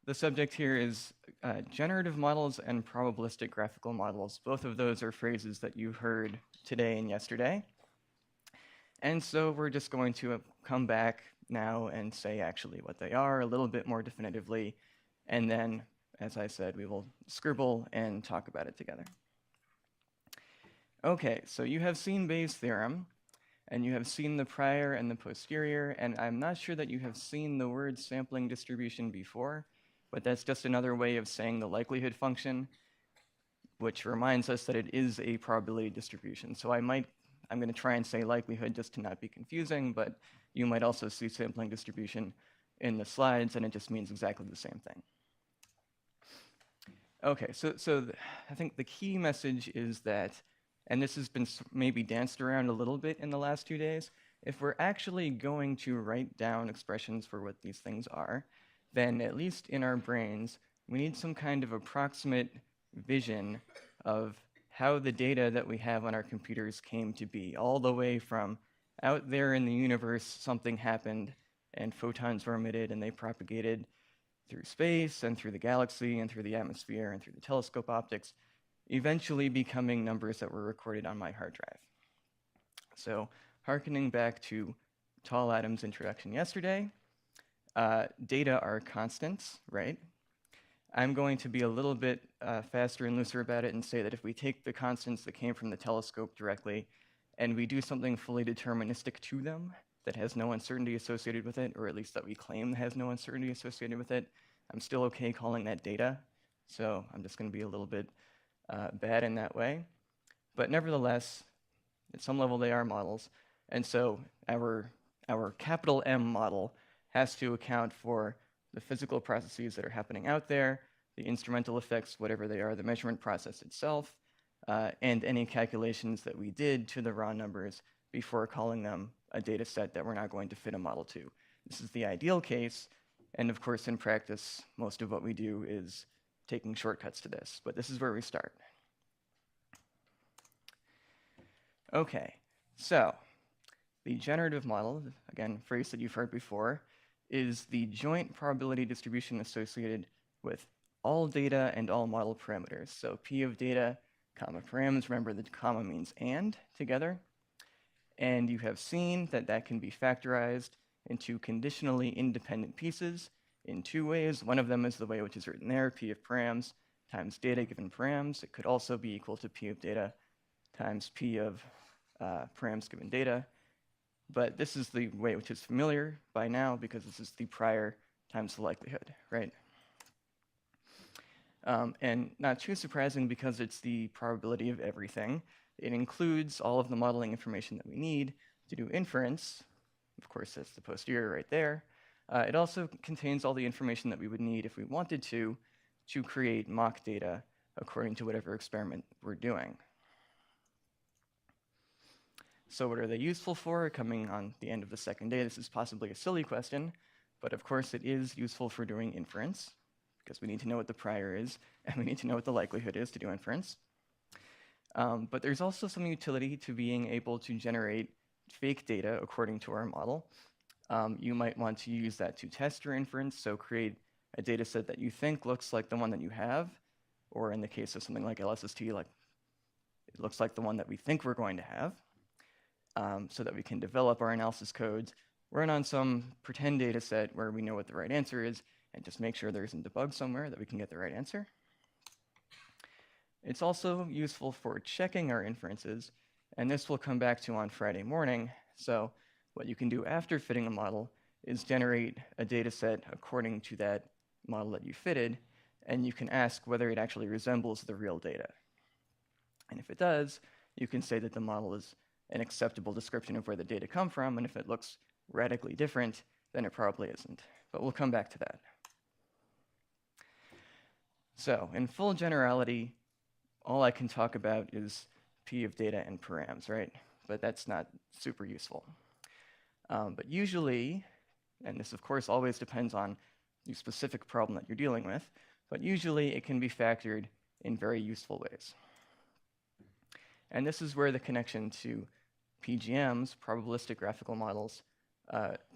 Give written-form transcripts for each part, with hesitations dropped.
The subject here is generative models and probabilistic graphical models. Both of those are phrases that you heard today and yesterday. And so we're just going to come back now and say actually what they are a little bit more definitively. And then, as I said, we will scribble and talk about it together. Okay, so you have seen Bayes' theorem, and you have seen the prior and the posterior, and I'm not sure that you have seen the word sampling distribution before, but that's just another way of saying the likelihood function, which reminds us that it is a probability distribution. So I'm going to try and say likelihood just to not be confusing, but you might also see sampling distribution in the slides, and it just means exactly the same thing. Okay, so I think the key message is that, and this has been maybe danced around a little bit in the last 2 days, if we're actually going to write down expressions for what these things are, then at least in our brains, we need some kind of approximate vision of how the data that we have on our computers came to be, all the way from out there in the universe, something happened, and photons were emitted, and they propagated through space, and through the galaxy, and through the atmosphere, and through the telescope optics, eventually becoming numbers that were recorded on my hard drive. So hearkening back to Tall Adam's introduction yesterday, data are constants, right? I'm going to be a little bit faster and looser about it and say that if we take the constants that came from the telescope directly and we do something fully deterministic to them that has no uncertainty associated with it, or at least that we claim has no uncertainty associated with it, I'm still okay calling that data. So I'm just going to be a little bit bad in that way. But nevertheless, at some level they are models. And so our capital M model has to account for the physical processes that are happening out there, the instrumental effects, whatever they are, the measurement process itself, and any calculations that we did to the raw numbers before calling them a data set that we're not going to fit a model to. This is the ideal case, and of course in practice, most of what we do is taking shortcuts to this, but this is where we start. Okay, so the generative model, again, phrase that you've heard before, is the joint probability distribution associated with all data and all model parameters. So P of data, comma params, remember the comma means and together. And you have seen that that can be factorized into conditionally independent pieces in 2 ways. One of them is the way which is written there, P of params times data given params. It could also be equal to P of data times P of params given data. But this is the way which is familiar by now because this is the prior times the likelihood, right? And not too surprising because it's the probability of everything. It includes all of the modeling information that we need to do inference. Of course, that's the posterior right there. It also contains all the information that we would need if we wanted to create mock data according to whatever experiment we're doing. So what are they useful for? Coming on the end of the second day, this is possibly a silly question, but of course it is useful for doing inference because we need to know what the prior is and we need to know what the likelihood is to do inference. But there's also some utility to being able to generate fake data according to our model. You might want to use that to test your inference, so create a data set that you think looks like the one that you have, or in the case of something like LSST, like it looks like the one that we think we're going to have. So that we can develop our analysis codes, run on some pretend data set where we know what the right answer is, and just make sure there isn't a bug somewhere that we can get the right answer. It's also useful for checking our inferences, and this we'll come back to on Friday morning. So what you can do after fitting a model is generate a data set according to that model that you fitted, and you can ask whether it actually resembles the real data. And if it does, you can say that the model is an acceptable description of where the data come from, and if it looks radically different, then it probably isn't. But we'll come back to that. So in full generality, all I can talk about is P of data and params, right? But that's not super useful. But usually, and this of course always depends on the specific problem that you're dealing with, but usually it can be factored in very useful ways. And this is where the connection to PGMs, probabilistic graphical models,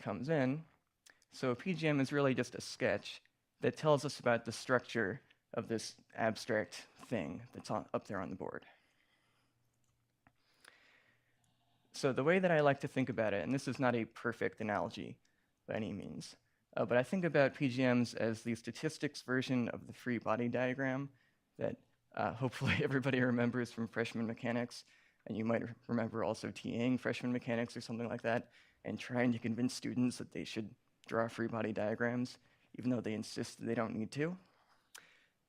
comes in. So PGM is really just a sketch that tells us about the structure of this abstract thing that's up there on the board. So the way that I like to think about it, and this is not a perfect analogy by any means, but I think about PGMs as the statistics version of the free body diagram that hopefully everybody remembers from freshman mechanics, and you might remember also TAing freshman mechanics or something like that, and trying to convince students that they should draw free body diagrams, even though they insist that they don't need to.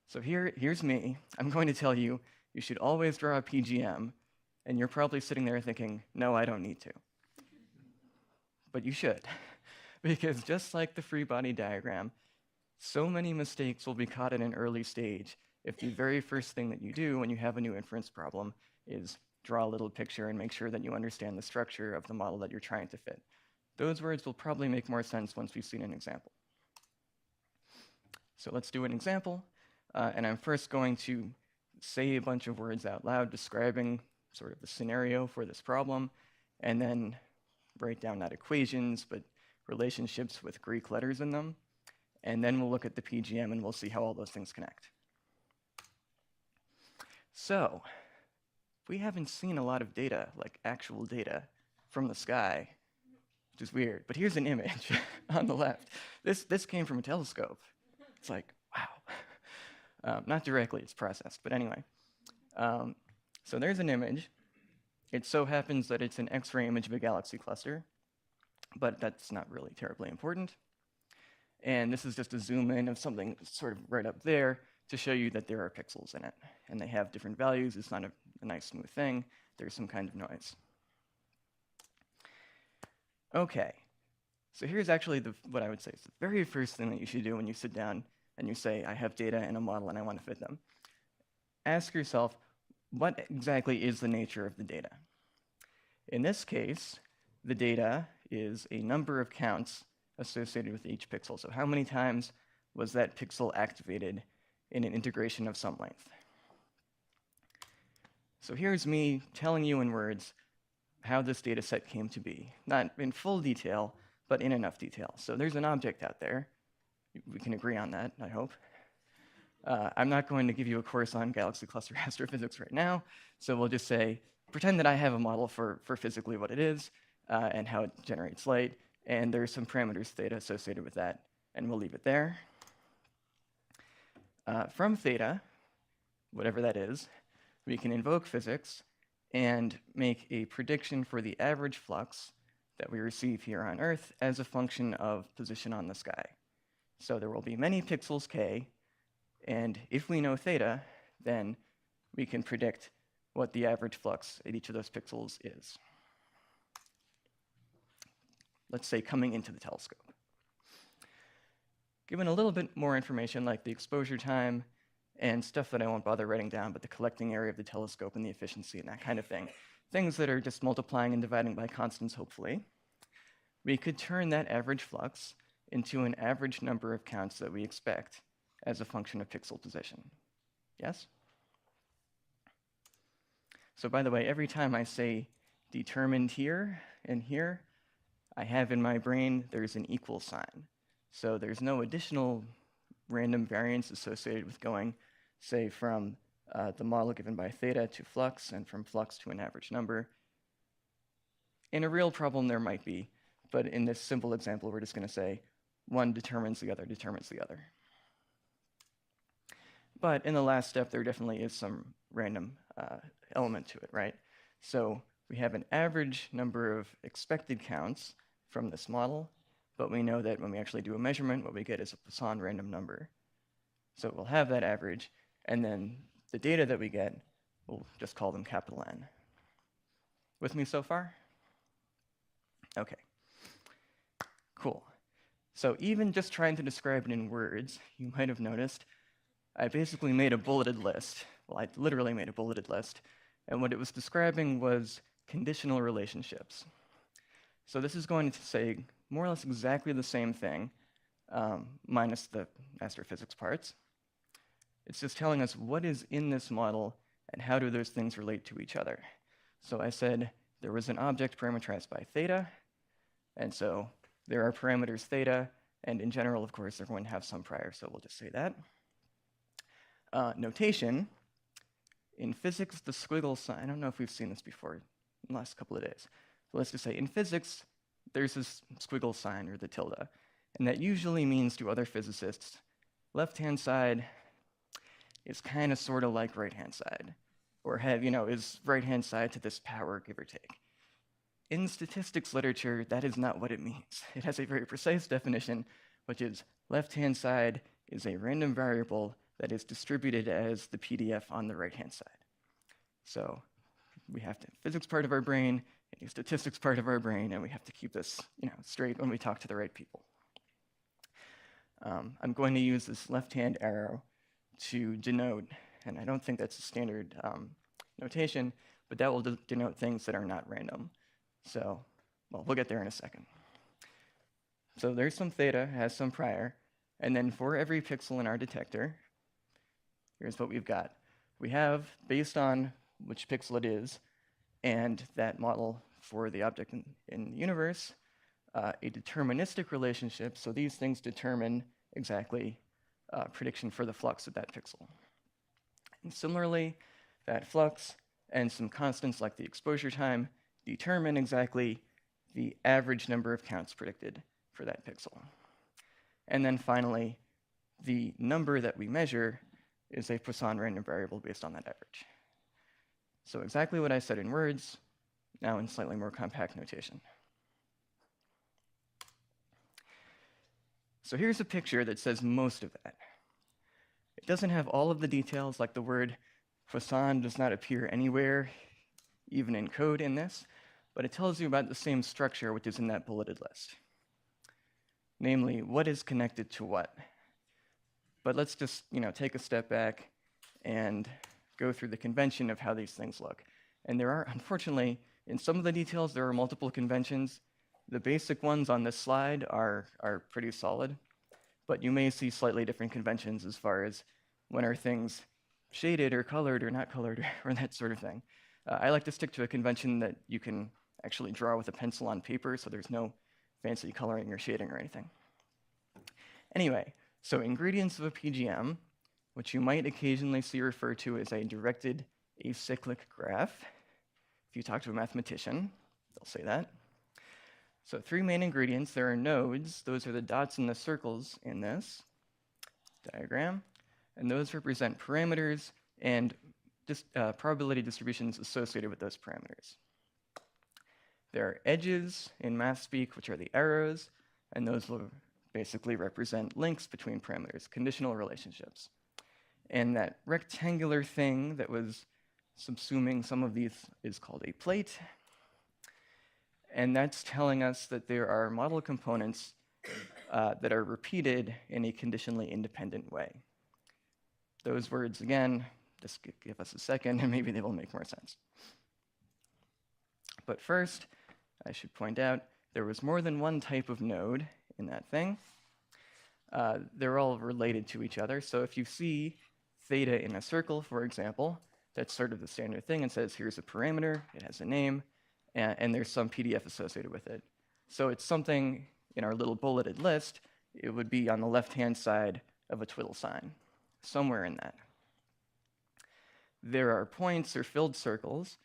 So here's me. I'm going to tell you, you should always draw a PGM, and you're probably sitting there thinking, no, I don't need to. But you should, because just like the free body diagram, so many mistakes will be caught in an early stage if the very first thing that you do when you have a new inference problem is draw a little picture and make sure that you understand the structure of the model that you're trying to fit. Those words will probably make more sense once we've seen an example. So let's do an example, and I'm first going to say a bunch of words out loud describing sort of the scenario for this problem, and then write down not equations, but relationships with Greek letters in them, and then we'll look at the PGM and we'll see how all those things connect. So, we haven't seen a lot of data, like actual data, from the sky, which is weird, but here's an image on the left. This came from a telescope. It's like, wow. Not directly, it's processed, but anyway. So there's an image. It so happens that it's an X-ray image of a galaxy cluster, but that's not really terribly important. And this is just a zoom in of something sort of right up there to show you that there are pixels in it. And they have different values. It's not a nice smooth thing. There's some kind of noise. Okay, so here's actually what I would say is the very first thing that you should do when you sit down and you say, I have data in a model and I want to fit them. Ask yourself, what exactly is the nature of the data? In this case, the data is a number of counts associated with each pixel. So how many times was that pixel activated in an integration of some length? So here's me telling you in words how this data set came to be. Not in full detail, but in enough detail. So there's an object out there. We can agree on that, I hope. I'm not going to give you a course on galaxy cluster astrophysics right now, so we'll just say, pretend that I have a model for physically what it is and how it generates light, and there's some parameters theta associated with that, and we'll leave it there. From theta, whatever that is, we can invoke physics and make a prediction for the average flux that we receive here on Earth as a function of position on the sky. So there will be many pixels k, and if we know theta, then we can predict what the average flux at each of those pixels is. Let's say coming into the telescope. Given a little bit more information like the exposure time and stuff that I won't bother writing down, but the collecting area of the telescope and the efficiency and that kind of thing, things that are just multiplying and dividing by constants, hopefully, we could turn that average flux into an average number of counts that we expect as a function of pixel position. Yes? So by the way, every time I say determined here and here, I have in my brain there's an equal sign. So there's no additional random variance associated with going, say, from the model given by theta to flux and from flux to an average number. In a real problem, there might be, but in this simple example, we're just going to say one determines the other determines the other. But in the last step, there definitely is some random element to it, right? So we have an average number of expected counts from this model, but we know that when we actually do a measurement, what we get is a Poisson random number. So we'll have that average, and then the data that we get, we'll just call them capital N. With me so far? Okay, cool. So even just trying to describe it in words, you might have noticed, I basically made a bulleted list. Well, I literally made a bulleted list, and what it was describing was conditional relationships. So this is going to say more or less exactly the same thing, minus the astrophysics parts. It's just telling us what is in this model and how do those things relate to each other. So I said there was an object parameterized by theta, and so there are parameters theta And in general, of course, they're going to have some prior, so we'll just say that. Notation. In physics, the squiggle sign, I don't know if we've seen this before in the last couple of days. So let's just say in physics, there's this squiggle sign, or the tilde. And that usually means to other physicists, left-hand side is kind of sort of like right-hand side. Or is right-hand side to this power, give or take. In statistics literature, that is not what it means. It has a very precise definition, which is left-hand side is a random variable that is distributed as the PDF on the right-hand side. So we have the physics part of our brain, and the statistics part of our brain, and we have to keep this straight when we talk to the right people. I'm going to use this left-hand arrow to denote, and I don't think that's a standard notation, but that will denote things that are not random. So, well, we'll get there in a second. So there's some theta, has some prior, and then for every pixel in our detector, here's what we've got. We have, based on which pixel it is, and that model for the object in the universe, a deterministic relationship, so these things determine exactly prediction for the flux of that pixel. And similarly, that flux and some constants like the exposure time determine exactly the average number of counts predicted for that pixel. And then finally, the number that we measure is a Poisson random variable based on that average. So exactly what I said in words, now in slightly more compact notation. So here's a picture that says most of that. It doesn't have all of the details, like the word Poisson does not appear anywhere, even in code in this, but it tells you about the same structure which is in that bulleted list. Namely, what is connected to what. But let's just take a step back and go through the convention of how these things look. And there are, unfortunately, in some of the details, there are multiple conventions. The basic ones on this slide are pretty solid, but you may see slightly different conventions as far as when are things shaded or colored or not colored or that sort of thing. I like to stick to a convention that you can actually draw with a pencil on paper, so there's no fancy coloring or shading or anything. Anyway, so ingredients of a PGM, which you might occasionally see referred to as a directed acyclic graph. If you talk to a mathematician, they'll say that. So 3 main ingredients. There are nodes. Those are the dots and the circles in this diagram. And those represent parameters and probability distributions associated with those parameters. There are edges in math speak, which are the arrows, and those will basically represent links between parameters, conditional relationships. And that rectangular thing that was subsuming some of these is called a plate. And that's telling us that there are model components that are repeated in a conditionally independent way. Those words, again, just give us a second and maybe they will make more sense. But first, I should point out, there was more than one type of node in that thing. They're all related to each other. So if you see theta in a circle, for example, that's sort of the standard thing. It says, here's a parameter, it has a name, and there's some PDF associated with it. So it's something in our little bulleted list, it would be on the left-hand side of a twiddle sign, somewhere in that. There are points or filled circles,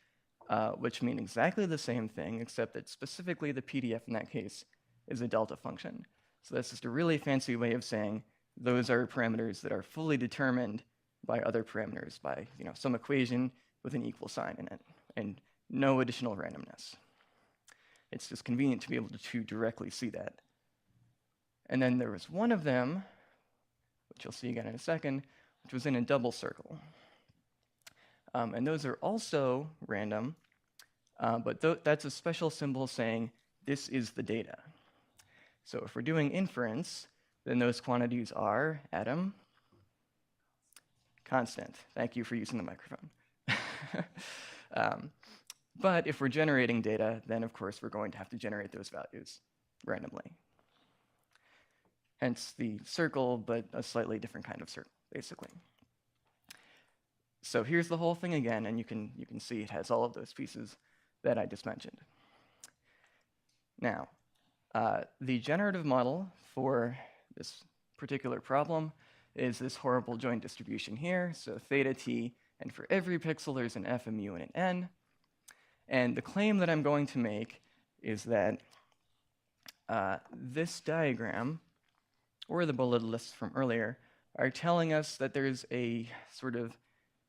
which mean exactly the same thing, except that specifically the PDF in that case is a delta function. So that's just a really fancy way of saying those are parameters that are fully determined by other parameters, by some equation with an equal sign in it, and no additional randomness. It's just convenient to be able to directly see that. And then there was one of them, which you'll see again in a second, which was in a double circle. And those are also random, but that's a special symbol saying this is the data. So if we're doing inference, then those quantities are atom, constant. Thank you for using the microphone. But if we're generating data, then of course we're going to have to generate those values randomly. Hence the circle, but a slightly different kind of circle, basically. So here's the whole thing again, and you can see it has all of those pieces that I just mentioned. Now, The generative model for this particular problem is this horrible joint distribution here, so theta t, and for every pixel there's an f, a mu, and an n. And the claim that I'm going to make is that this diagram, or the bullet lists from earlier, are telling us that there's a sort of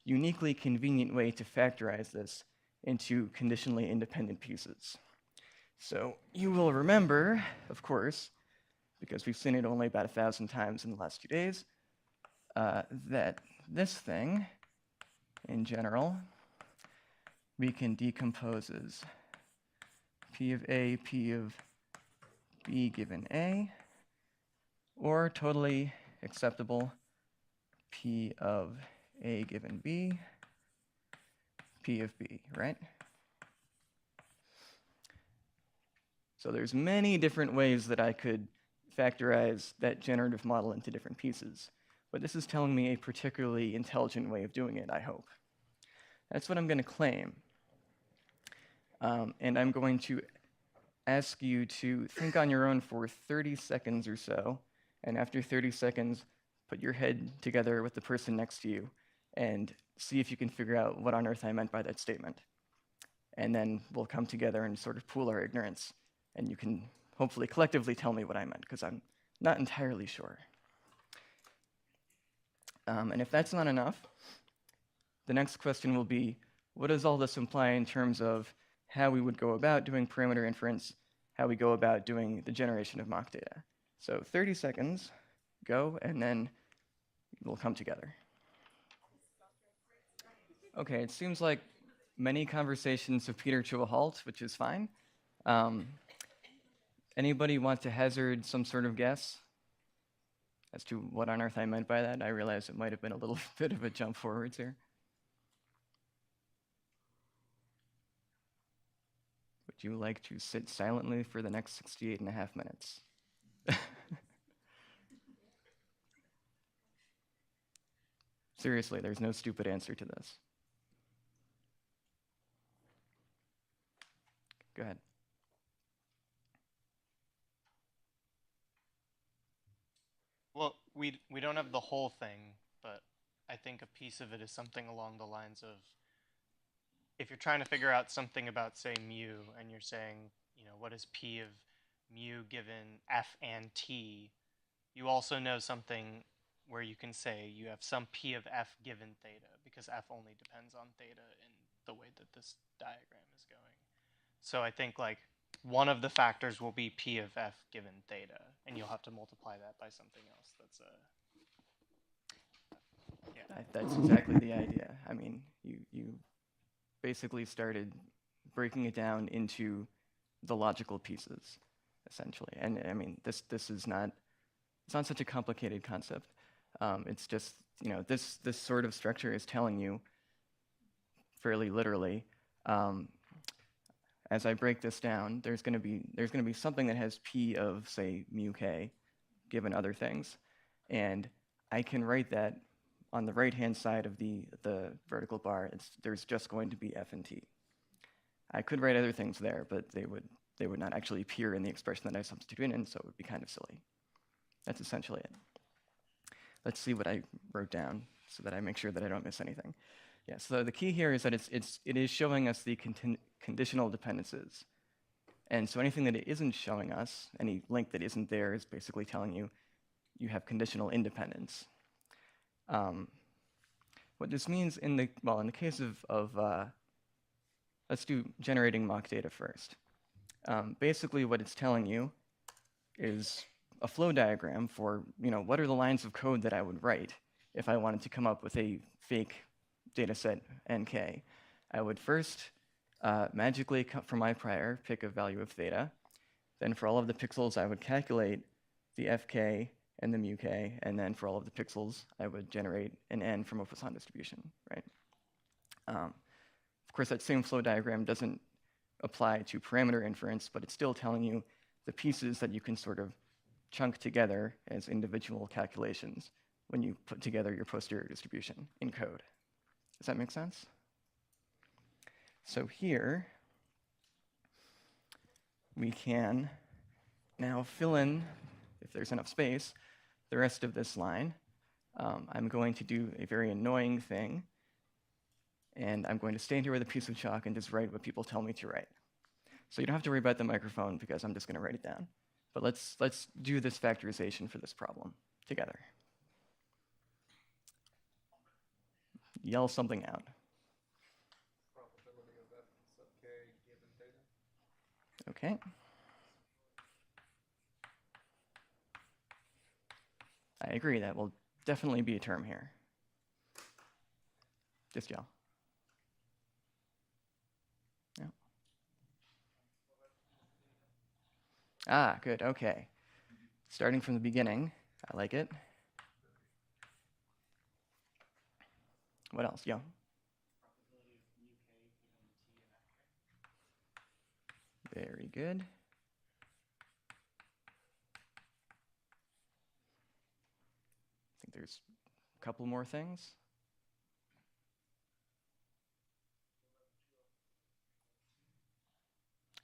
uniquely convenient way to factorize this into conditionally independent pieces. So you will remember, of course, because we've seen it only about 1,000 times in the last 2 days, that this thing, in general, we can decompose as P of A, P of B given A, or totally acceptable P of A given B, P of B, right? So there's many different ways that I could factorize that generative model into different pieces. But this is telling me a particularly intelligent way of doing it, I hope. That's what I'm going to claim. And I'm going to ask you to think on your own for 30 seconds or so. And after 30 seconds, put your head together with the person next to you and see if you can figure out what on earth I meant by that statement. And then we'll come together and sort of pool our ignorance. And you can hopefully collectively tell me what I meant, because I'm not entirely sure. And if that's not enough, the next question will be, what does all this imply in terms of how we would go about doing parameter inference, how we go about doing the generation of mock data? So 30 seconds, go, and then we'll come together. Okay, it seems like many conversations have petered to a halt, which is fine. Anybody want to hazard some sort of guess as to what on earth I meant by that? I realize it might have been a little bit of a jump forwards here. Would you like to sit silently for the next 68.5 minutes? Seriously, there's no stupid answer to this. Go ahead. Well, we don't have the whole thing, but I think a piece of it is something along the lines of, if you're trying to figure out something about, say, mu, and you're saying, you know, what is P of mu given F and T, you also know something where you can say you have some P of F given theta, because F only depends on theta in the way that this diagram is going. So I think, like, one of the factors will be P of F given theta, and you'll have to multiply that by something else. That's yeah. That's exactly the idea. I mean, you basically started breaking it down into the logical pieces, essentially. And I mean, this is not, it's not such a complicated concept. It's just, you know, this sort of structure is telling you fairly literally, as I break this down, there's going to be something that has P of, say, mu k, given other things, and I can write that on the right-hand side of the vertical bar. There's just going to be F and T. I could write other things there, but they would not actually appear in the expression that I substitute in, so it would be kind of silly. That's essentially it. Let's see what I wrote down so that I make sure that I don't miss anything. Yeah, so the key here is that it is showing us the conditional dependencies. And so anything that it isn't showing us, any link that isn't there, is basically telling you you have conditional independence. What this means in the case of let's do generating mock data first. Basically what it's telling you is a flow diagram for, you know, what are the lines of code that I would write if I wanted to come up with a fake data set nk. I would first magically, from my prior, pick a value of theta. Then for all of the pixels, I would calculate the fk and the mu k, and then for all of the pixels, I would generate an n from a Poisson distribution, right? Of course, that same flow diagram doesn't apply to parameter inference, but it's still telling you the pieces that you can sort of chunk together as individual calculations when you put together your posterior distribution in code. Does that make sense? So here, we can Now fill in, if there's enough space, the rest of this line. I'm going to do a very annoying thing, and I'm going to stand here with a piece of chalk and just write what people tell me to write. So you don't have to worry about the microphone because I'm just going to write it down. But let's do this factorization for this problem together. Yell something out. Probability of f sub k given theta. Okay. I agree, that will definitely be a term here. Just yell. Yeah. Ah, good, okay. Starting from the beginning, I like it. What else? Yo. Very good. I think there's a couple more things.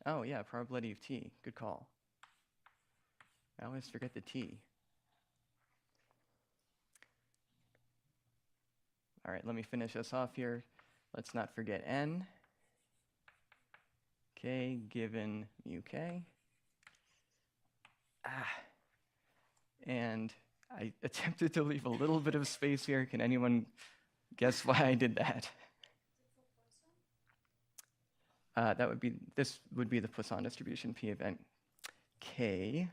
Oh yeah, probability of t. Good call. I always forget the t. All right, let me finish us off here. Let's not forget n. K given mu k. And I attempted to leave a little bit of space here. Can anyone guess why I did that? This would be the Poisson distribution P of n k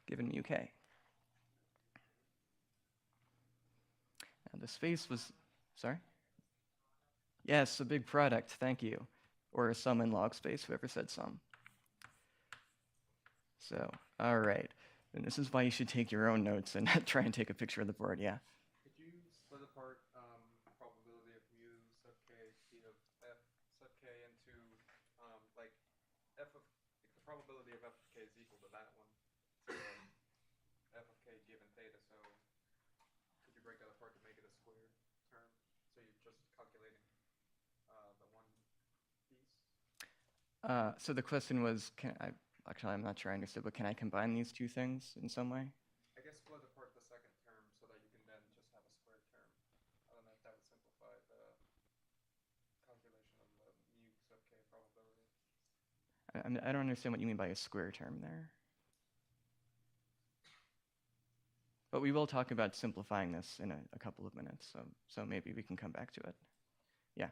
given mu k. And the space was, sorry? Yes, a big product, thank you. Or a sum in log space, whoever said sum. So, all right. And this is why you should take your own notes and try and take a picture of the board, yeah. Could you split apart probability of mu sub k p of f sub k into like f of like the probability of f of k is equal to that one. So f of k given theta. So could you break that apart to make it a square term? So you're just calculating the one piece. So the question was, actually I'm not sure I understood, but can I combine these two things in some way? I guess split apart the second term so that you can then just have a square term. I don't know if that would simplify the calculation of the mu sub k probability. I don't understand what you mean by a square term there. But we will talk about simplifying this in a couple of minutes, so maybe we can come back to it. Yeah.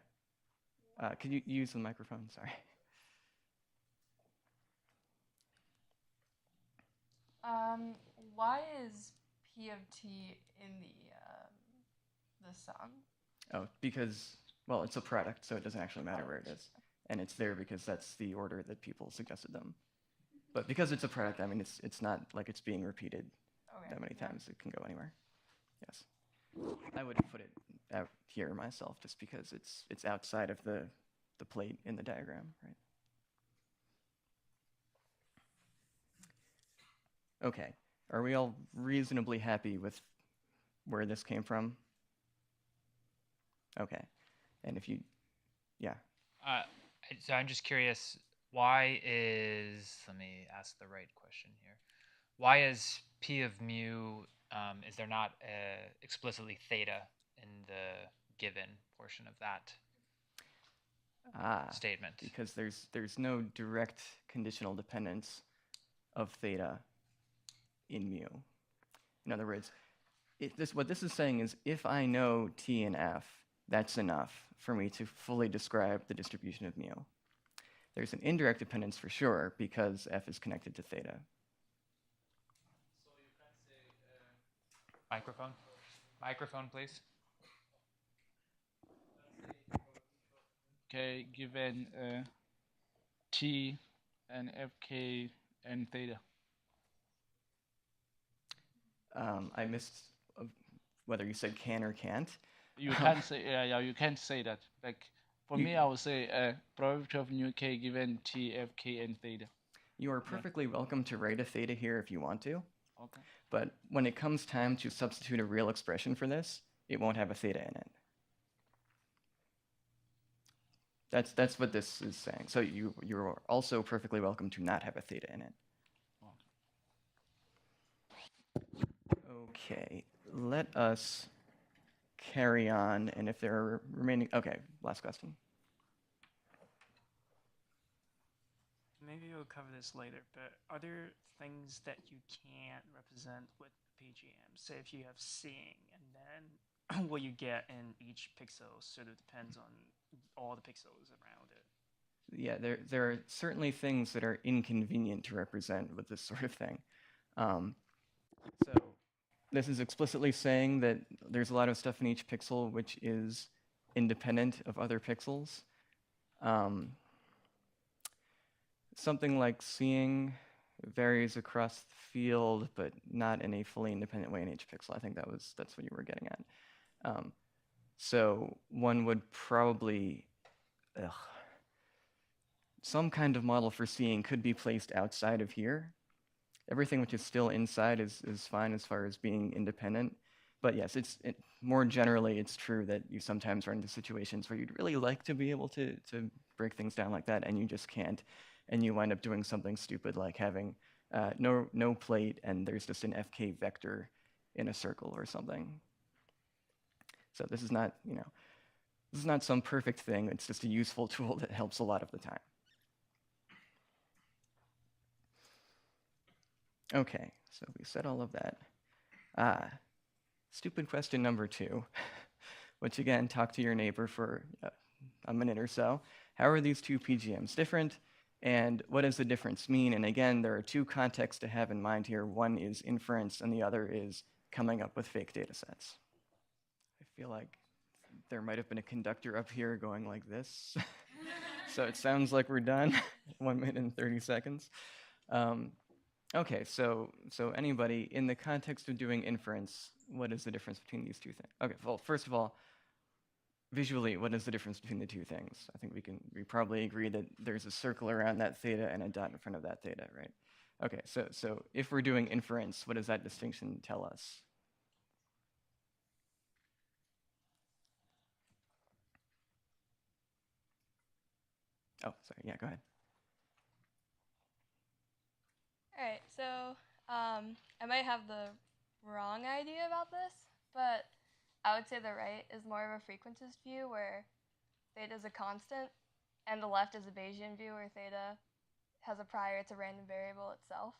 Could you use the microphone? Sorry. Why is P of t in the sum? Oh, because, well, it's a product, so it doesn't actually matter where it is. And it's there because that's the order that people suggested them. But because it's a product, I mean, it's not like it's being repeated that many times. It can go anywhere. Yes. I would have put it out here myself just because it's outside of the plate in the diagram, right? Okay. Are we all reasonably happy with where this came from? Okay. And if you, yeah. So I'm just curious, why is, let me ask the right question here. Why is P of mu, is there not explicitly theta in the given portion of that statement? Because there's no direct conditional dependence of theta in mu. In other words, what this is saying is if I know t and f, that's enough for me to fully describe the distribution of mu. There's an indirect dependence for sure because f is connected to theta. So you can say microphone. Microphone, please. Okay, given t and fk and theta. I missed whether you said can or can't. You can't say you can't say that. Like for me, I would say probability of mu k given t, fk, and theta. You are perfectly welcome to write a theta here if you want to. Okay. But when it comes time to substitute a real expression for this, it won't have a theta in it. That's what this is saying. So you're also perfectly welcome to not have a theta in it. Okay, let us carry on, and if there are remaining, okay, last question. Maybe we'll cover this later, but are there things that you can't represent with PGM? Say if you have seeing, and then what you get in each pixel sort of depends on all the pixels around it. Yeah, there are certainly things that are inconvenient to represent with this sort of thing. So this is explicitly saying that there's a lot of stuff in each pixel which is independent of other pixels. Something like seeing varies across the field, but not in a fully independent way in each pixel. I think that's what you were getting at. So one would probably, some kind of model for seeing could be placed outside of here. Everything which is still inside is fine as far as being independent. But yes, more generally, it's true that you sometimes run into situations where you'd really like to be able to break things down like that, and you just can't. And you wind up doing something stupid like having no plate, and there's just an FK vector in a circle or something. So this is not, this is not some perfect thing. It's just a useful tool that helps a lot of the time. Okay, so we said all of that. Stupid question number 2, which again, talk to your neighbor for a minute or so. How are these two PGMs different? And what does the difference mean? And again, there are 2 contexts to have in mind here. One is inference, and the other is coming up with fake data sets. I feel like there might have been a conductor up here going like this. So it sounds like we're done. 1 minute and 30 seconds. Okay, so anybody, in the context of doing inference, what is the difference between these 2 things? Okay, well, first of all, visually, what is the difference between the 2 things? I think we probably agree that there's a circle around that theta and a dot in front of that theta, right? Okay, so if we're doing inference, what does that distinction tell us? Oh, sorry, yeah, go ahead. All right, so I might have the wrong idea about this, but I would say the right is more of a frequentist view where theta is a constant, and the left is a Bayesian view where theta has a prior, it's a random variable itself.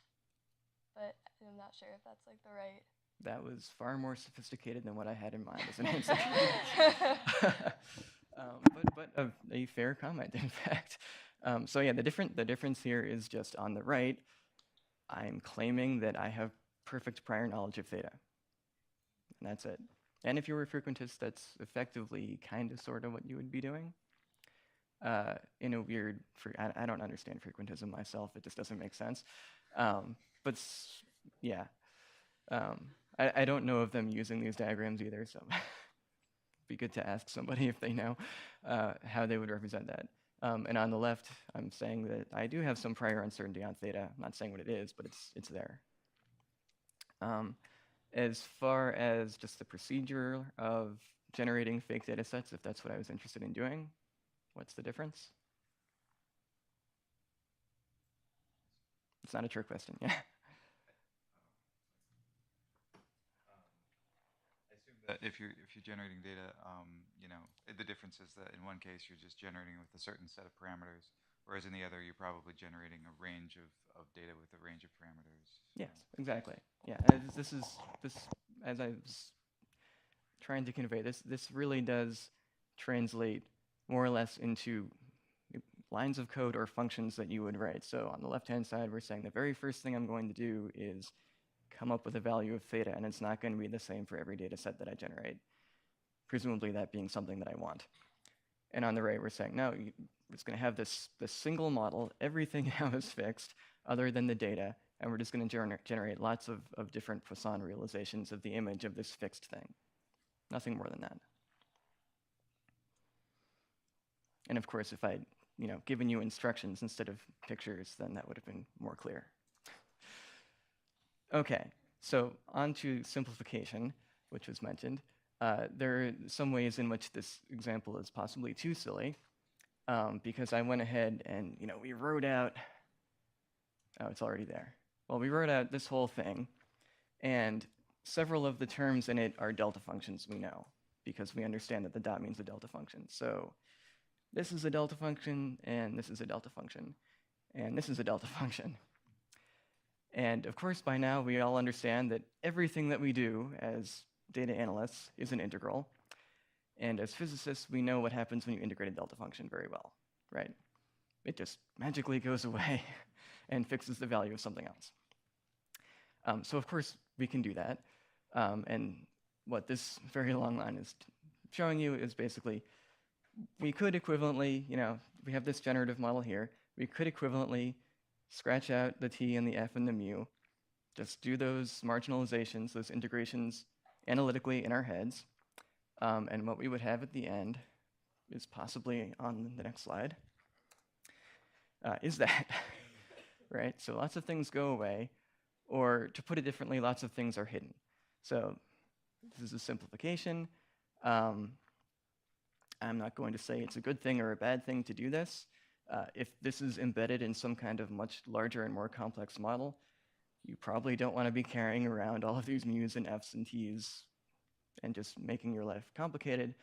But I'm not sure if that's like the right. That was far more sophisticated than what I had in mind as an answer. but a fair comment, in fact. So yeah, the difference here is just on the right, I'm claiming that I have perfect prior knowledge of theta. And that's it. And if you were a frequentist, that's effectively kind of sort of what you would be doing. In a weird, I don't understand frequentism myself. It just doesn't make sense. But yeah, I don't know of them using these diagrams either, so it'd be good to ask somebody if they know how they would represent that. And on the left, I'm saying that I do have some prior uncertainty on theta. I'm not saying what it is, but it's there. As far as just the procedure of generating fake data sets, if that's what I was interested in doing, what's the difference? It's not a trick question, yeah. I assume that if you're generating data, the difference is that in one case you're just generating with a certain set of parameters, whereas in the other you're probably generating a range of data with a range of parameters. Yes, exactly. Yeah, this as I was trying to convey, this really does translate more or less into lines of code or functions that you would write. So on the left-hand side, we're saying the very first thing I'm going to do is come up with a value of theta, and it's not going to be the same for every data set that I generate, presumably that being something that I want. And on the right, we're saying, no, it's going to have this single model. Everything now is fixed other than the data, and we're just going to generate lots of different Poisson realizations of the image of this fixed thing. Nothing more than that. And of course, if I'd given you instructions instead of pictures, then that would have been more clear. Okay, so on to simplification, which was mentioned. There are some ways in which this example is possibly too silly. because I went ahead and, we wrote out, oh, it's already there. Well, we wrote out this whole thing, and several of the terms in it are delta functions, we know, because we understand that the dot means a delta function. So this is a delta function, and this is a delta function, and this is a delta function. And of course, by now, we all understand that everything that we do as data analysts is an integral. And as physicists, we know what happens when you integrate a delta function very well, right? It just magically goes away and fixes the value of something else. So of course, we can do that. And what this very long line is showing you is basically, we could equivalently, we have this generative model here. We could equivalently scratch out the t and the f and the mu, just do those marginalizations, those integrations analytically in our heads. And what we would have at the end is possibly on the next slide, is that, right? So lots of things go away, or to put it differently, lots of things are hidden. So this is a simplification. I'm not going to say it's a good thing or a bad thing to do this. If this is embedded in some kind of much larger and more complex model, you probably don't want to be carrying around all of these mu's and f's and t's and just making your life complicated.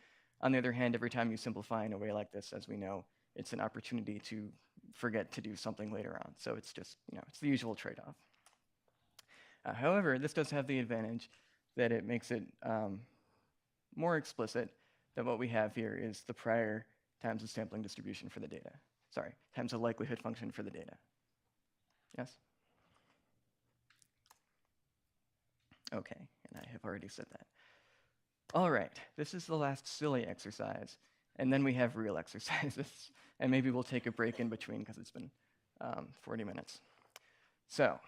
On the other hand, every time you simplify in a way like this, as we know, it's an opportunity to forget to do something later on. So it's just, it's the usual trade-off. However, this does have the advantage that it makes it more explicit that what we have here is the prior times the sampling distribution for the data. Sorry, times the likelihood function for the data. Yes? Okay, and I have already said that. All right, this is the last silly exercise, and then we have real exercises, and maybe we'll take a break in between because it's been 40 minutes. So,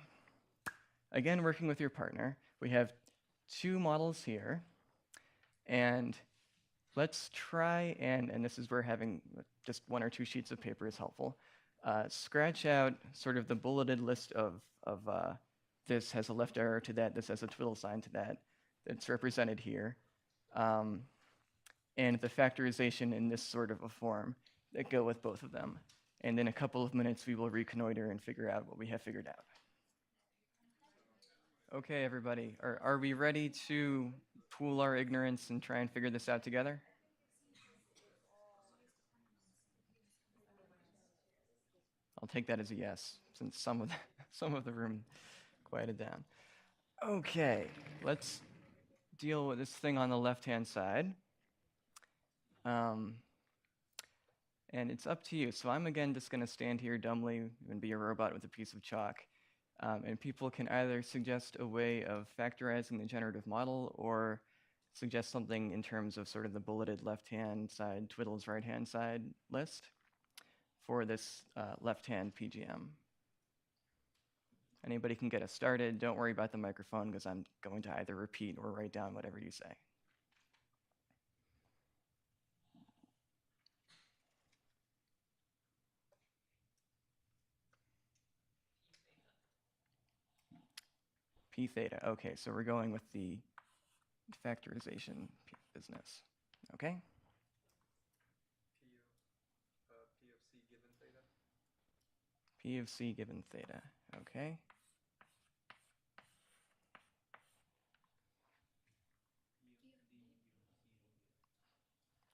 again, working with your partner, we have two models here, and let's try and this is where having just one or two sheets of paper is helpful. Scratch out sort of the bulleted list of this has a left arrow to that, this has a twiddle sign to that, that's represented here. And the factorization in this sort of a form that go with both of them. And in a couple of minutes, we will reconnoiter and figure out what we have figured out. Okay, everybody, are we ready to pool our ignorance and try and figure this out together? I'll take that as a yes, since some of the room quieted down. Okay, let's deal with this thing on the left-hand side. And it's up to you. So I'm, again, just going to stand here dumbly and be a robot with a piece of chalk. And people can either suggest a way of factorizing the generative model or suggest something in terms of sort of the bulleted left-hand side, twiddles right-hand side list for this left-hand PGM. Anybody can get us started. Don't worry about the microphone because I'm going to either repeat or write down whatever you say. P theta. Okay, so we're going with the factorization business. Okay? P of C given theta. Okay.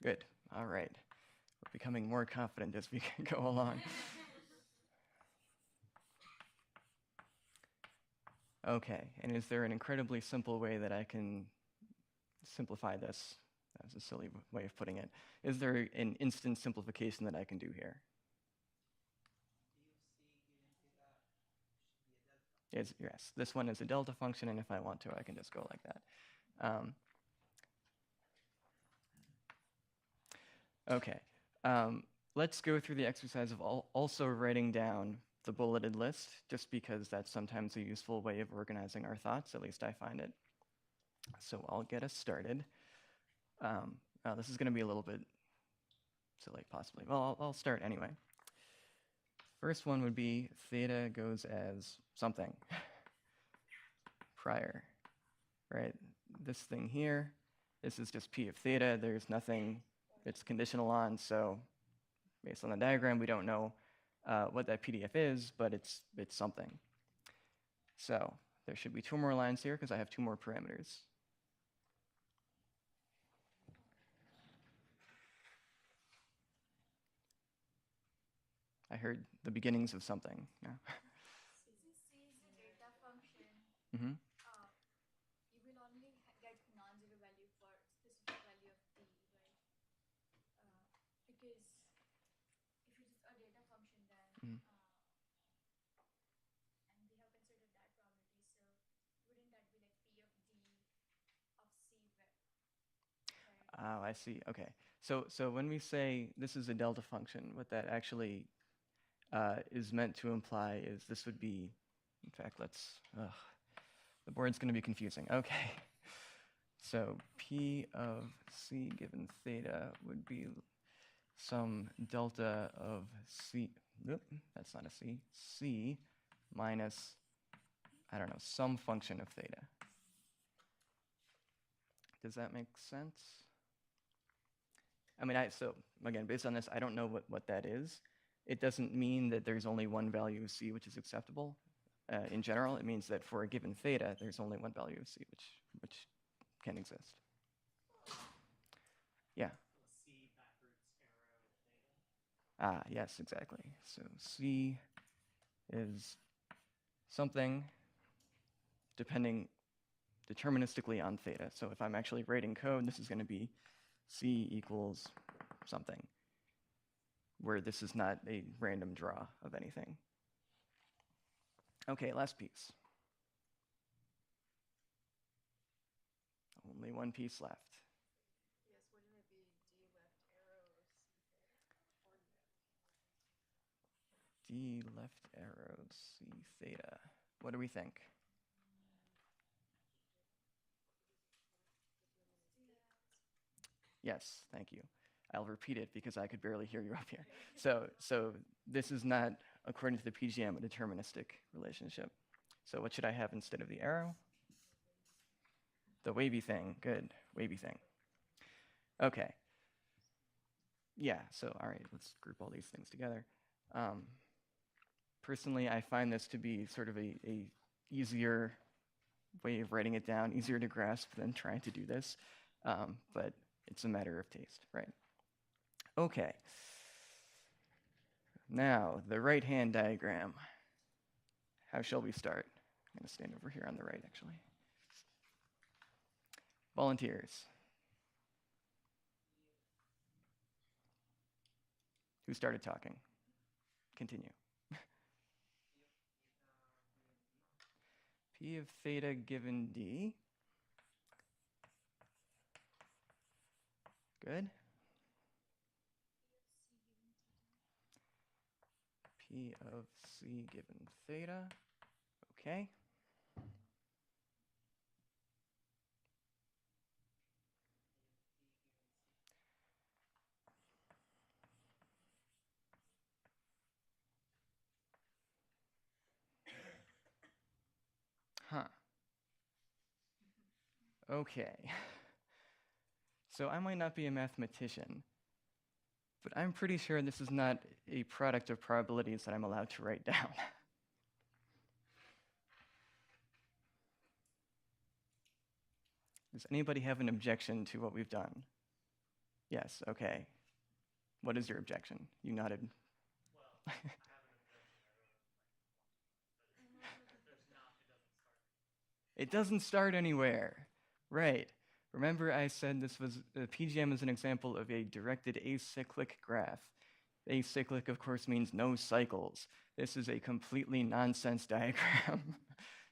Good. All right. We're becoming more confident as we go along. Okay, and is there an incredibly simple way that I can simplify this? That's a silly way of putting it. Is there an instant simplification that I can do here? Yes, this one is a delta function, and if I want to, I can just go like that. Okay, let's go through the exercise of also writing down the bulleted list, just because that's sometimes a useful way of organizing our thoughts, at least I find it. So I'll get us started. This is going to be a little bit silly, possibly. Well, I'll start anyway. First one would be theta goes as something. Prior, right? This thing here, this is just P of theta. There's nothing it's conditional on, so Based on the diagram, we don't know what that PDF is, but it's something. So there should be 2 more lines here because I have 2 more parameters. I heard the beginnings of something. Yeah. Since C is a data function, Mm-hmm. you will only get non-zero value for specific value of D, right? Because if it is a data function, then Mhm. and we have considered that probability, so wouldn't that be like P of D of C, right? Oh, I see. Okay. So when we say this is a delta function, what that actually is meant to imply is this would be, in fact, the board's going to be confusing. Okay. So P of C given theta would be some delta of C, nope, that's not a C, C minus, I don't know, some function of theta. Does that make sense? I mean, so again, based on this, I don't know what that is. It doesn't mean that there's only one value of C which is acceptable. In general, it means that for a given theta, there's only one value of C which can exist. Yeah. C backwards arrow theta. Yes, exactly. So C is something depending deterministically on theta. So if I'm actually writing code, this is going to be C equals something, where this is not a random draw of anything. Okay, last piece. Only one piece left. Yes, wouldn't it be D left arrow C theta? D left arrow C theta. What do we think? Yes, thank you. I'll repeat it because I could barely hear you up here. So this is not, according to the PGM, a deterministic relationship. So what should I have instead of the arrow? The wavy thing. Good, wavy thing. Okay. Yeah, so all right, let's group all these things together. Personally, I find this to be sort of a easier way of writing it down, easier to grasp than trying to do this. But it's a matter of taste, right? Okay. Now, the right-hand diagram. How shall we start? I'm going to stand over here on the right, actually. Volunteers. Who started talking? Continue. P of theta given D. Good. P of C given theta. Okay. Huh. Okay. So I might not be a mathematician, but I'm pretty sure this is not a product of probabilities that I'm allowed to write down. Does anybody have an objection to what we've done? Yes, okay. What is your objection? You nodded. Well, I have an objection. It doesn't start anywhere. Right. Remember I said this was, PGM is an example of a directed acyclic graph. Acyclic, of course, means no cycles. This is a completely nonsense diagram.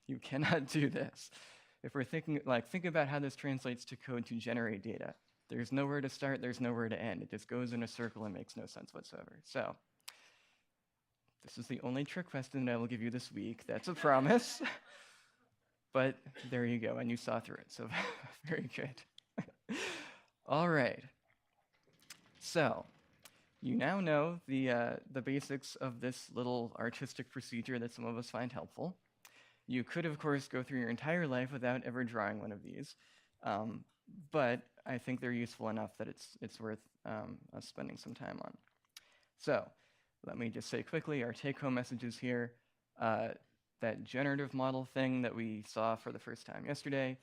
You cannot do this. If we're thinking, think about how this translates to code to generate data. There's nowhere to start, there's nowhere to end. It just goes in a circle and makes no sense whatsoever. So, this is the only trick question that I will give you this week. That's a promise. But there you go, and you saw through it, so very good. All right. So, you now know the basics of this little artistic procedure that some of us find helpful. You could, of course, go through your entire life without ever drawing one of these, but I think they're useful enough that it's worth us spending some time on. So let me just say quickly our take-home messages here. That generative model thing that we saw for the first time yesterday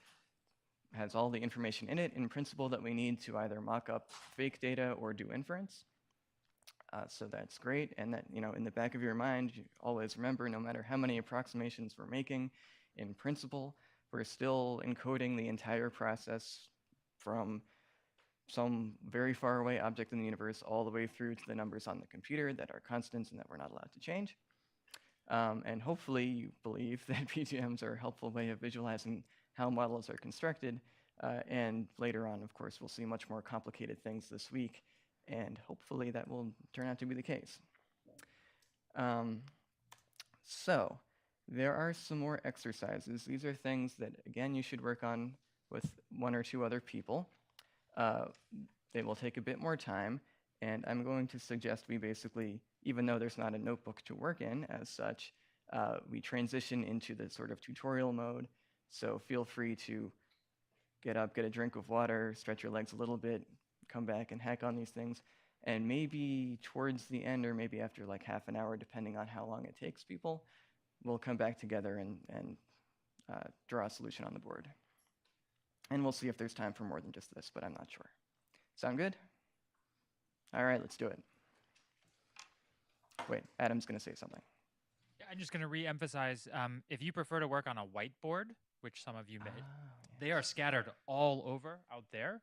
has all the information in it in principle that we need to either mock up fake data or do inference. So that's great. And that, in the back of your mind, you always remember, no matter how many approximations we're making, in principle, we're still encoding the entire process from some very far away object in the universe all the way through to the numbers on the computer that are constants and that we're not allowed to change. And hopefully you believe that PGMs are a helpful way of visualizing how models are constructed. And later on, of course, we'll see much more complicated things this week. And hopefully that will turn out to be the case. So there are some more exercises. These are things that, again, you should work on with one or two other people. They will take a bit more time. And I'm going to suggest we basically, even though there's not a notebook to work in as such, we transition into the sort of tutorial mode. So feel free to get up, get a drink of water, stretch your legs a little bit, come back and hack on these things. And maybe towards the end, or maybe after like half an hour, depending on how long it takes people, we'll come back together and draw a solution on the board. And we'll see if there's time for more than just this, but I'm not sure. Sound good? All right, let's do it. Wait, Adam's going to say something. Yeah, I'm just going to re-emphasize, if you prefer to work on a whiteboard, which some of you may, they are scattered all over out there.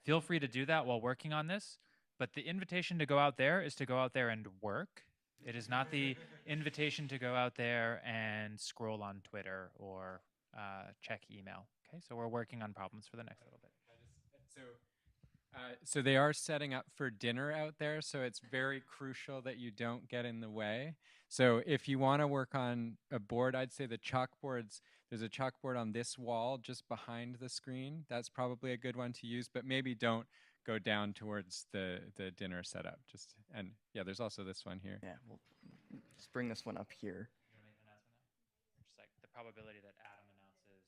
Feel free to do that while working on this. But the invitation to go out there is to go out there and work. It is not the invitation to go out there and scroll on Twitter or check email. Okay, so we're working on problems for the next little bit. So they are setting up for dinner out there, so it's very crucial that you don't get in the way. So if you want to work on a board, I'd say the chalkboards, there's a chalkboard on this wall just behind the screen. That's probably a good one to use, but maybe don't go down towards the dinner setup. And yeah, there's also this one here. Yeah, we'll just bring this one up here. You want to make an announcement now? Just like the probability that Adam announces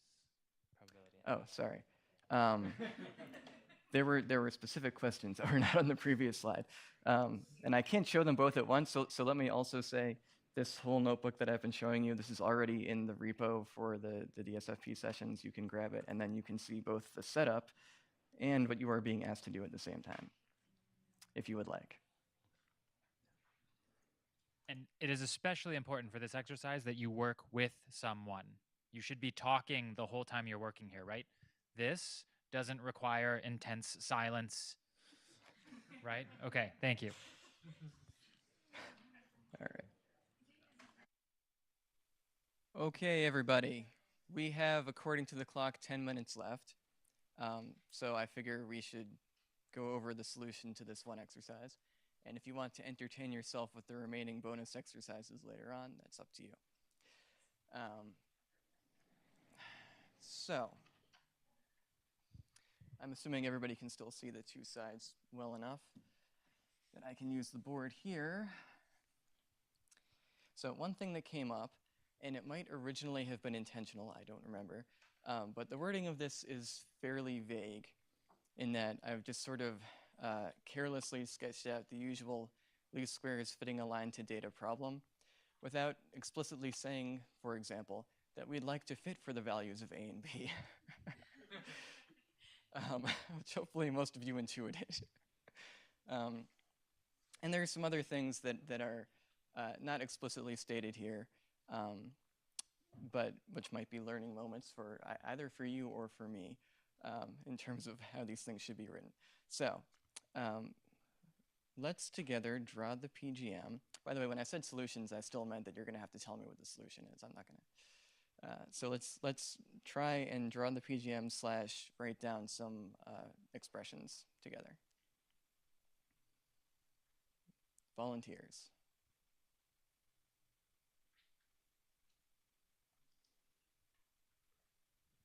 probability. Oh, sorry. There were specific questions that were not on the previous slide. And I can't show them both at once, so let me also say this whole notebook that I've been showing you, this is already in the repo for the DSFP sessions. You can grab it, and then you can see both the setup and what you are being asked to do at the same time, if you would like. And it is especially important for this exercise that you work with someone. You should be talking the whole time you're working here, right? This doesn't require intense silence, right? Okay, thank you. All right. Okay, everybody. We have, according to the clock, 10 minutes left. So I figure we should go over the solution to this one exercise. And if you want to entertain yourself with the remaining bonus exercises later on, that's up to you. So I'm assuming everybody can still see the two sides well enough that I can use the board here. So one thing that came up, and it might originally have been intentional, I don't remember, but the wording of this is fairly vague in that I've just sort of carelessly sketched out the usual least squares fitting a line to data problem without explicitly saying, for example, that we'd like to fit for the values of A and B. Which hopefully most of you intuited. And there are some other things that are not explicitly stated here, but which might be learning moments for either for you or for me in terms of how these things should be written. So let's together draw the PGM. By the way, when I said solutions, I still meant that you're going to have to tell me what the solution is. I'm not going to. So let's try and draw the PGM / write down some expressions together. Volunteers.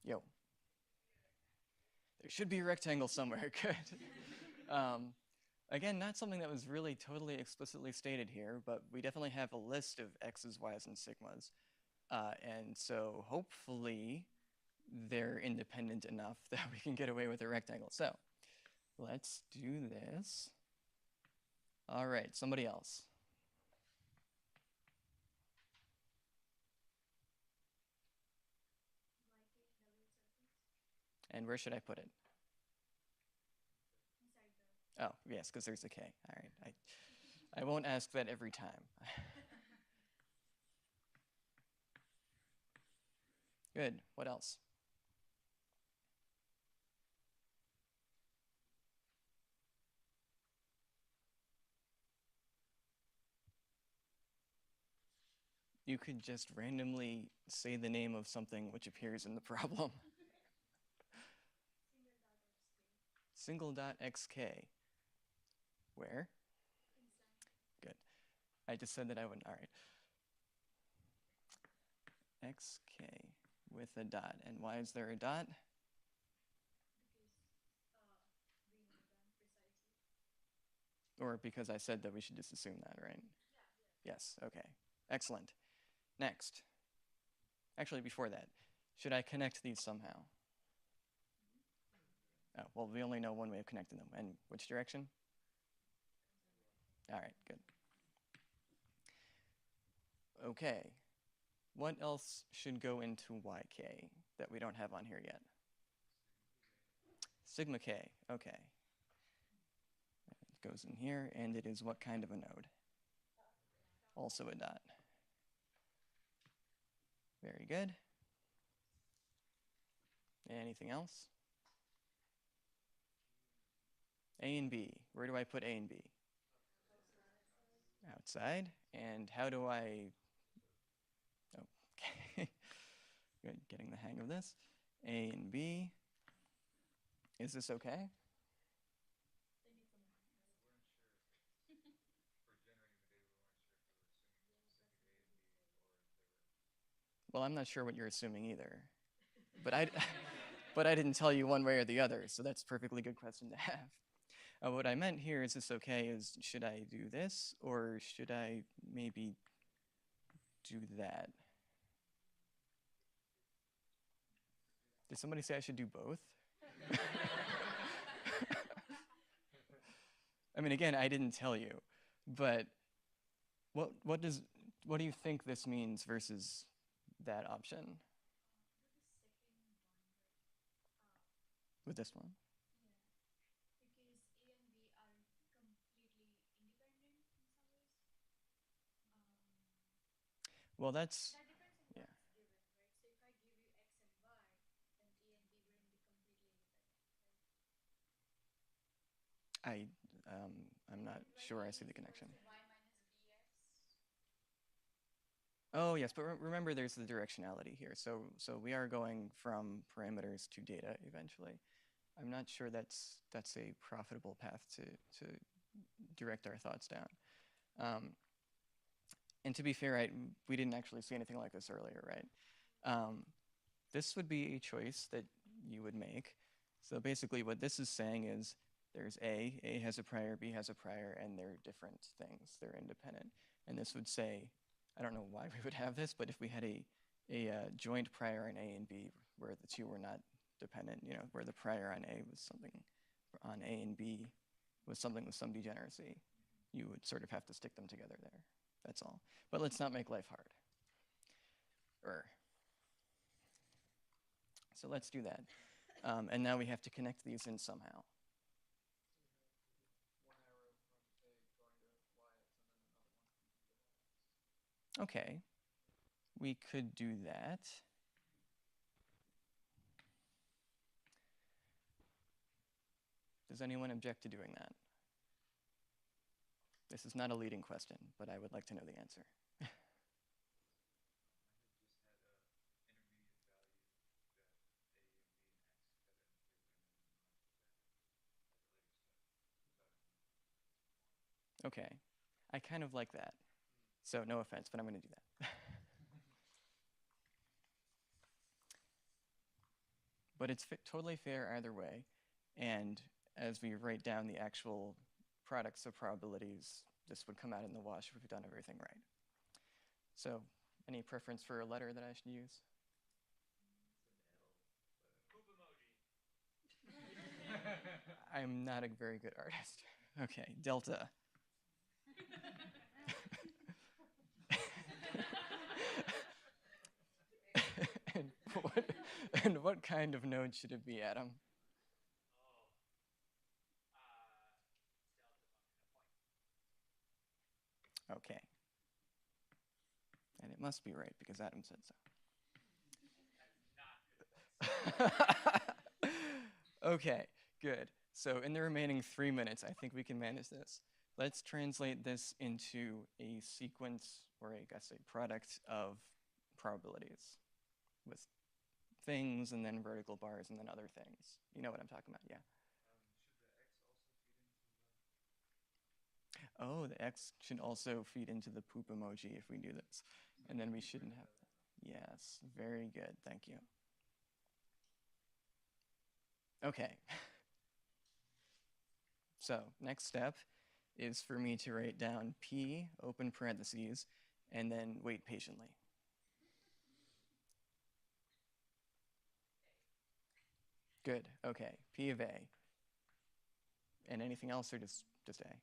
Yo. There should be a rectangle somewhere. Good. Again, not something that was really totally explicitly stated here, but we definitely have a list of x's, y's, and sigmas. And so hopefully they're independent enough that we can get away with a rectangle. So let's do this. All right, somebody else. And where should I put it? Inside the Oh, yes, because there's a K. All right. I won't ask that every time. Good. What else? You could just randomly say the name of something which appears in the problem. single dot of Single state. dot xk. Where? Inside. Good. I just said that I wouldn't. All right. xk with a dot. And why is there a dot? Because we know them precisely. Or because I said that we should just assume that, right? Yes, okay. Excellent. Next. Actually, before that, should I connect these somehow? Oh, well, we only know one way of connecting them. And which direction? All right, good. Okay. What else should go into yk that we don't have on here yet? Sigma k, okay. It goes in here, and it is what kind of a node? Also a dot. Very good. Anything else? A and B. Where do I put A and B? Outside. And how do I... Oh, okay. Good, getting the hang of this. A and B. Is this okay? Well, I'm not sure what you're assuming either. But but I didn't tell you one way or the other, so that's a perfectly good question to have. What I meant here, is this okay, is should I do this, or should I maybe do that? Did somebody say I should do both? I mean, again, I didn't tell you, but what do you think this means versus that option? With this one? Because A and B are completely independent in some ways. Well, that's That depends on yeah. what's given, right? So if I give you X and Y, then A and B wouldn't be completely independent, right? I'm not Right, sure I A see the is equal connection. to Y minus BX. Oh yes, but remember there's the directionality here. So we are going from parameters to data eventually. I'm not sure that's a profitable path to direct our thoughts down. And to be fair, we didn't actually see anything like this earlier, right? This would be a choice that you would make. So basically what this is saying is there's A has a prior, B has a prior, and they're different things. They're independent. And this would say, I don't know why we would have this, but if we had a joint prior on A and B where the two were not dependent, where the prior on A was something, on A and B was something with some degeneracy, you would sort of have to stick them together there. That's all. But let's not make life hard. So let's do that. And now we have to connect these in somehow. Okay, we could do that. Does anyone object to doing that? This is not a leading question, but I would like to know the answer. Okay, I kind of like that. So no offense, but I'm going to do that. But it's totally fair either way. And as we write down the actual products of probabilities, this would come out in the wash if we've done everything right. So any preference for a letter that I should use? Poop emoji. I'm not a very good artist. Okay, delta. And what? And what kind of node should it be, Adam? Okay. And it must be right because Adam said so. Okay, good. So in the remaining 3 minutes, I think we can manage this. Let's translate this into a sequence, or I guess a product of probabilities with things and then vertical bars and then other things. You know what I'm talking about, yeah. Oh, the X should also feed into the poop emoji if we do this. And then we shouldn't have, yes, very good, thank you. Okay. So next step is for me to write down P, open parentheses, and then wait patiently. Good, okay, P of A. And anything else or just A?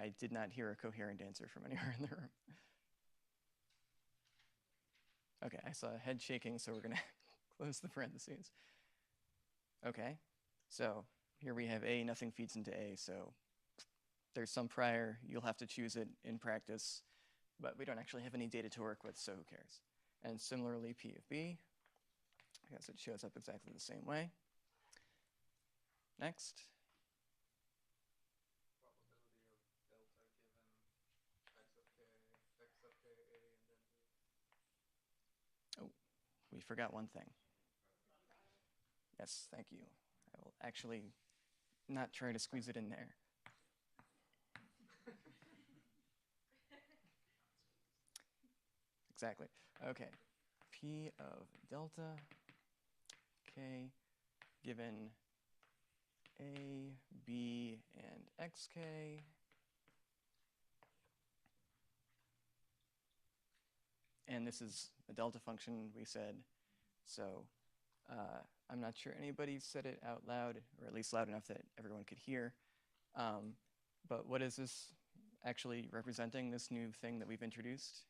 I did not hear a coherent answer from anywhere in the room. Okay, I saw a head shaking, so we're gonna close the parentheses. Okay, so here we have A, nothing feeds into A, so there's some prior, you'll have to choose it in practice, but we don't actually have any data to work with, so who cares? And similarly, P of B, I guess it shows up exactly the same way. Next. Oh, we forgot one thing. Yes, thank you. I will actually not try to squeeze it in there. Exactly. Okay. P of delta k given A, B, and xk. And this is a delta function, we said. So I'm not sure anybody said it out loud, or at least loud enough that everyone could hear. But what is this actually representing, this new thing that we've introduced?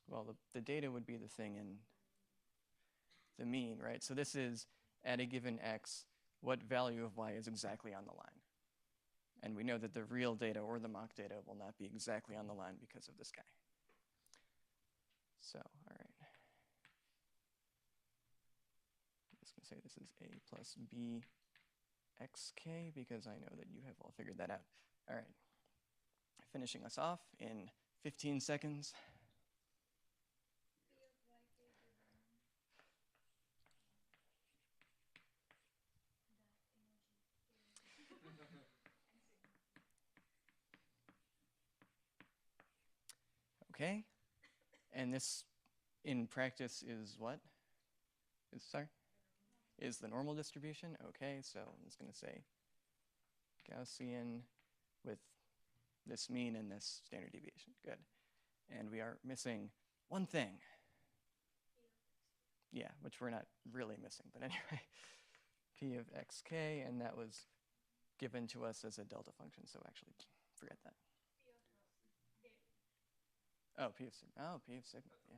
Well, the data would be the thing in the mean, right? So this is at a given x, what value of y is exactly on the line. And we know that the real data or the mock data will not be exactly on the line because of this guy. So, all right. I'm just gonna say this is a plus b xk because I know that you have all figured that out. All right. Finishing us off in 15 seconds. Okay. And this in practice is what? Sorry? Is the normal distribution. Okay, so I'm just going to say Gaussian with this mean and this standard deviation. Good. And we are missing one thing. Yeah, which we're not really missing, but anyway. P of xk, and that was given to us as a delta function, so actually forget that. Oh, P of sigma. Oh, P of sigma, yeah.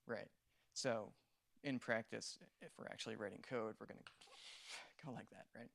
Right. So in practice, if we're actually writing code, we're going to go like that, right?